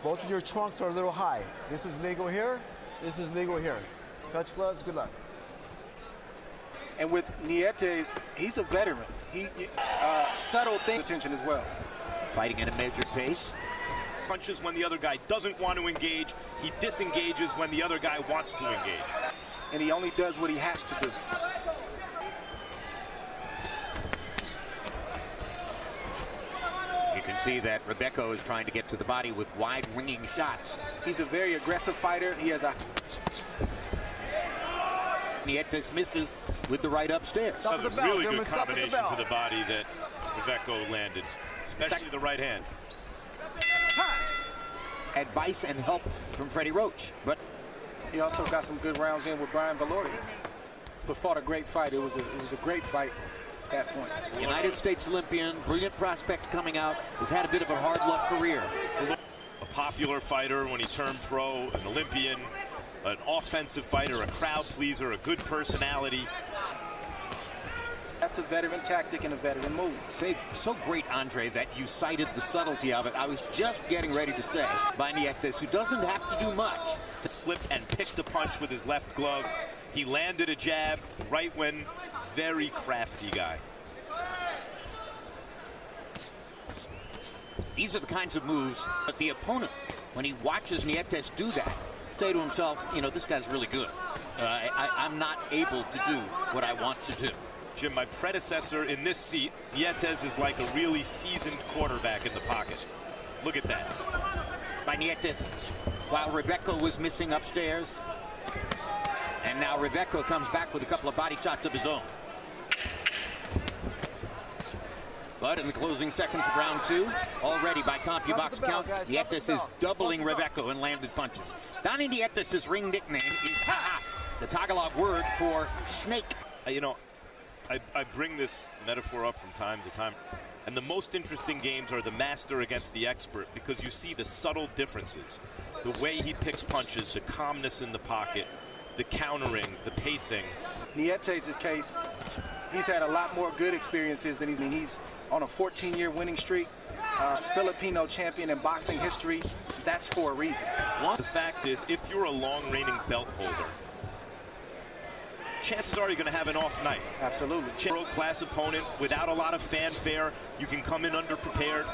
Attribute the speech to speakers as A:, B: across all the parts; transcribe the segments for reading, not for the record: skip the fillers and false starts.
A: Both of your trunks are a little high. This is legal here. This is legal here. Touch gloves, good luck.
B: And with Nietes, he's a veteran. He subtle thing attention as well.
C: Fighting at a measured pace.
D: Punches when the other guy doesn't want to engage. He disengages when the other guy wants to engage.
B: And he only does what he has to do.
C: You can see that Rebecca is trying to get to the body with wide ringing shots.
B: He's a very aggressive fighter. He has a...
C: Nietes misses with the right upstairs.
D: That's a really good combination to the body that Rebecca landed, especially the right hand.
C: Advice and help from Freddie Roach, but
B: he also got some good rounds in with Brian Valoria, but fought a great fight. It was a great fight at that point.
C: United States Olympian, brilliant prospect coming out, has had a bit of a hard luck career.
D: A popular fighter when he turned pro, an Olympian, an offensive fighter, a crowd pleaser, a good personality.
B: That's a veteran tactic and a veteran move.
C: So great, Andre, that you cited the subtlety of it. I was just getting ready to say, by Nietes, who doesn't have to do much.
D: To slip and picked a punch with his left glove. He landed a jab right when, very crafty guy.
C: These are the kinds of moves that the opponent, when he watches Nietes do that, say to himself, you know, this guy's really good. I'm not able to do what I want to do.
D: Jim, my predecessor in this seat, Nietes is like a really seasoned quarterback in the pocket. Look at that.
C: By Nietes, while Rebecca was missing upstairs. And now Rebecca comes back with a couple of body shots of his own. But in the closing seconds of round two, already by CompuBox count, Nietes is doubling Rebecca in landed punches. Donnie Nietes' ring nickname is Hahas, the Tagalog word for snake.
D: You know, I bring this metaphor up from time to time. And the most interesting games are the master against the expert, because you see the subtle differences. The way he picks punches, the calmness in the pocket, the countering, the pacing.
B: Nietes' case, he's had a lot more good experiences than he's on a 14-year winning streak. Filipino champion in boxing history. That's for a reason.
D: The fact is, if you're a long-reigning belt holder, chances are you're going to have an off night.
B: Absolutely.
D: World-class opponent without a lot of fanfare. You can come in underprepared,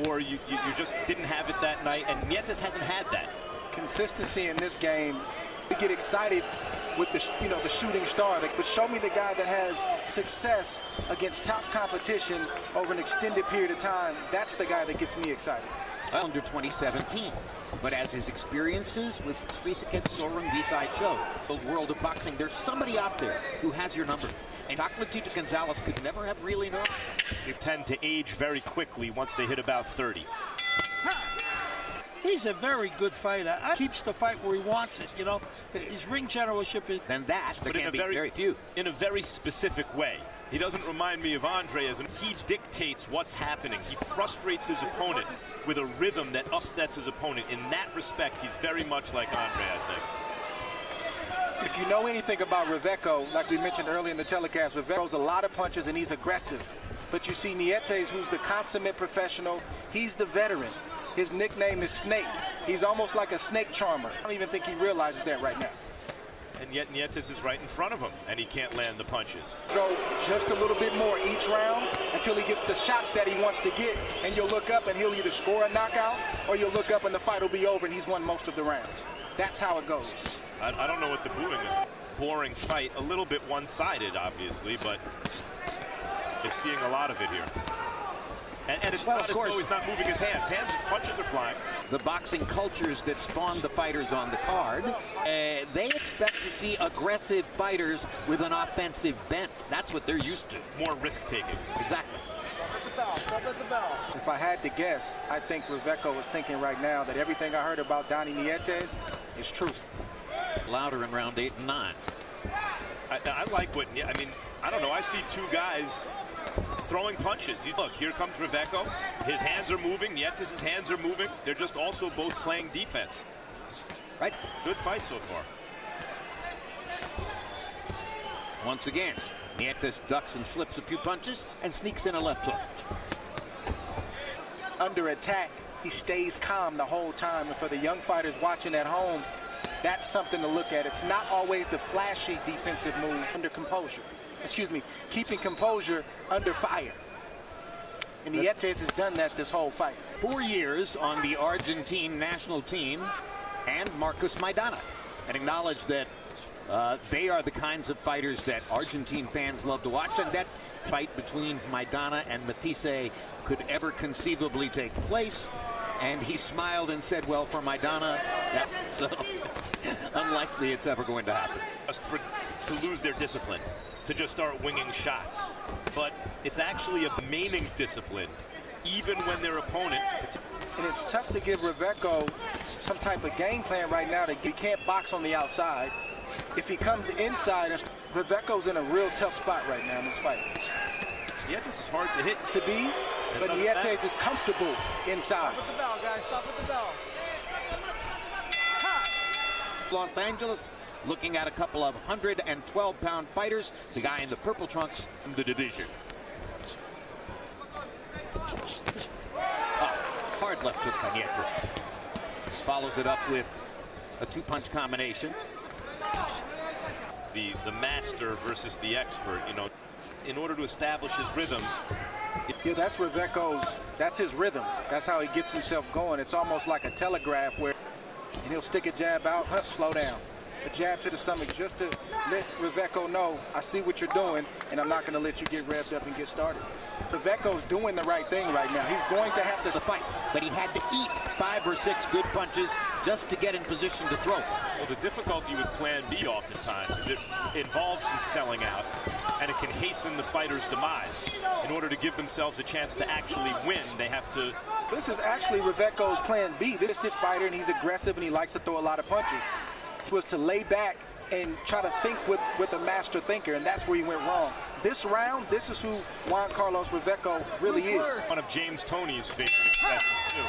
D: or you just didn't have it that night, and Nietes hasn't had that.
B: Consistency in this game. We get excited with the shooting star, but show me the guy that has success against top competition over an extended period of time. That's the guy that gets me excited.
C: Under 2017. But as his experiences with Srisaket Sorung Visai show, the world of boxing, there's somebody out there who has your number. And Tito Gonzalez could never have really known.
D: They tend to age very quickly once they hit about 30.
E: He's a very good fighter. Keeps the fight where he wants it, you know. His ring generalship is...
C: Then there can be very few.
D: In a very specific way. He doesn't remind me of Andre, as he dictates what's happening. He frustrates his opponent with a rhythm that upsets his opponent. In that respect, he's very much like Andre, I think.
B: If you know anything about Reveco, like we mentioned earlier in the telecast, Reveco throws a lot of punches and he's aggressive. But you see Nietes, who's the consummate professional, he's the veteran. His nickname is Snake. He's almost like a snake charmer. I don't even think he realizes that right now.
D: And yet Nietes is right in front of him, and he can't land the punches.
B: Throw just a little bit more each round until he gets the shots that he wants to get, and you'll look up and he'll either score a knockout, or you'll look up and the fight will be over and he's won most of the rounds. That's how it goes.
D: I don't know what the booing is. Boring fight, a little bit one-sided, obviously, but they're seeing a lot of it here. And it's not as though he's not moving his hands. Punches are flying.
C: The boxing cultures that spawned the fighters on the card, they expect to see aggressive fighters with an offensive bent. That's what they're used to.
D: More risk-taking.
C: Exactly.
B: If I had to guess, I think Reveco is thinking right now that everything I heard about Donnie Nietes is true.
C: Louder in round 8 and 9.
D: I like what, I mean, I don't know. I see two guys throwing punches. Look, here comes Reveco. His hands are moving. Nietes' hands are moving. They're just also both playing defense.
C: Right.
D: Good fight so far.
C: Once again, Nietes ducks and slips a few punches and sneaks in a left hook.
B: Under attack, he stays calm the whole time. And for the young fighters watching at home, that's something to look at. It's not always the flashy defensive move under composure. Excuse me, keeping composure under fire. And Nietes has done that this whole fight.
C: 4 years on the Argentine national team, and Marcos Maidana, and acknowledge that they are the kinds of fighters that Argentine fans love to watch, and that fight between Maidana and Matisse could ever conceivably take place. And he smiled and said, well, for Maidana, that's so unlikely it's ever going to happen.
D: To lose their discipline, to just start winging shots. But it's actually a remaining discipline, even when their opponent...
B: And it's tough to give Reveco some type of game plan right now. He can't box on the outside. If he comes inside, Reveco's in a real tough spot right now in this fight.
D: Nietes is hard to hit.
B: To be, but Nietes is comfortable inside.
A: Stop at the bell, guys. Stop at the bell.
C: Los Angeles looking at a couple of 112-pound fighters. The guy in the purple trunks in the division. Hard left hook by Nietes. Follows it up with a two-punch combination.
D: The master versus the expert, you know, in order to establish his rhythm.
B: Yeah, that's that's his rhythm. That's how he gets himself going. It's almost like a telegraph where he'll stick a jab out, slow down. A jab to the stomach just to let Reveco know, I see what you're doing, and I'm not going to let you get revved up and get started. Reveco's doing the right thing right now. He's going to have to
C: fight, but he had to eat 5 or 6 good punches just to get in position to throw.
D: Well, the difficulty with Plan B oftentimes is it involves some selling out, and it can hasten the fighter's demise. In order to give themselves a chance to actually win, they have to...
B: This is actually Reveco's Plan B. This is a fighter, and he's aggressive, and he likes to throw a lot of punches. He was to lay back and try to think with a master thinker, and that's where he went wrong. This round, this is who Juan Carlos Reveco really is.
D: One of James Toney's favorite expressions, too.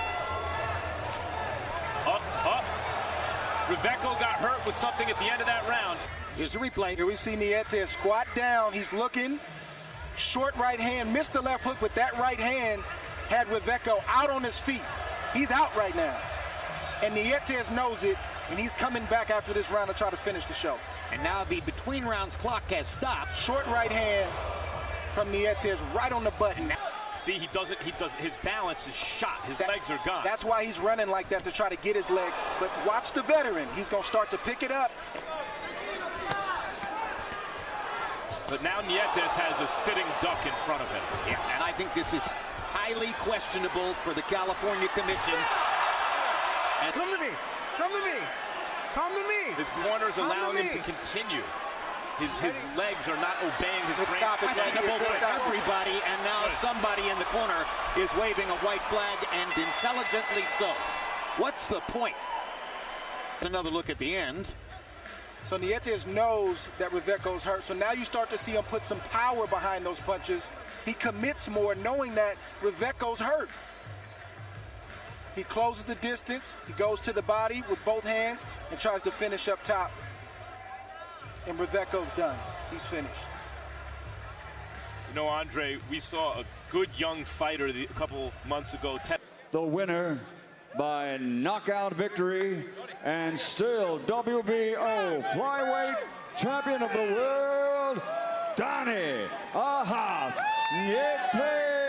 D: Reveco got hurt with something at the end of that round.
C: Here's a replay.
B: Here we see Nietes squat down. He's looking. Short right hand, missed the left hook, but that right hand had Reveco out on his feet. He's out right now. And Nietes knows it, and he's coming back after this round to try to finish the show.
C: And now the between rounds clock has stopped.
B: Short right hand from Nietes right on the button.
D: See, his balance is shot. His legs are gone.
B: That's why he's running like that, to try to get his leg. But watch the veteran. He's going to start to pick it up.
D: But now Nietes has a sitting duck in front of him.
C: Yeah, and I think this is highly questionable for the California Commission.
A: Come to me. Come to me. Come to me.
D: His corner's allowing him to continue. His legs are not obeying his brain.
C: Questionable for everybody, and now somebody in the corner is waving a white flag, and intelligently so. What's the point? Another look at the end.
B: So Nietes knows that Reveco's hurt, so now you start to see him put some power behind those punches. He commits more knowing that Reveco's hurt. He closes the distance, he goes to the body with both hands and tries to finish up top. And Reveco's done. He's finished.
D: You know, Andre, we saw a good young fighter a couple months ago.
F: The winner by knockout victory and still WBO flyweight champion of the world, Donnie Ajas Nietes.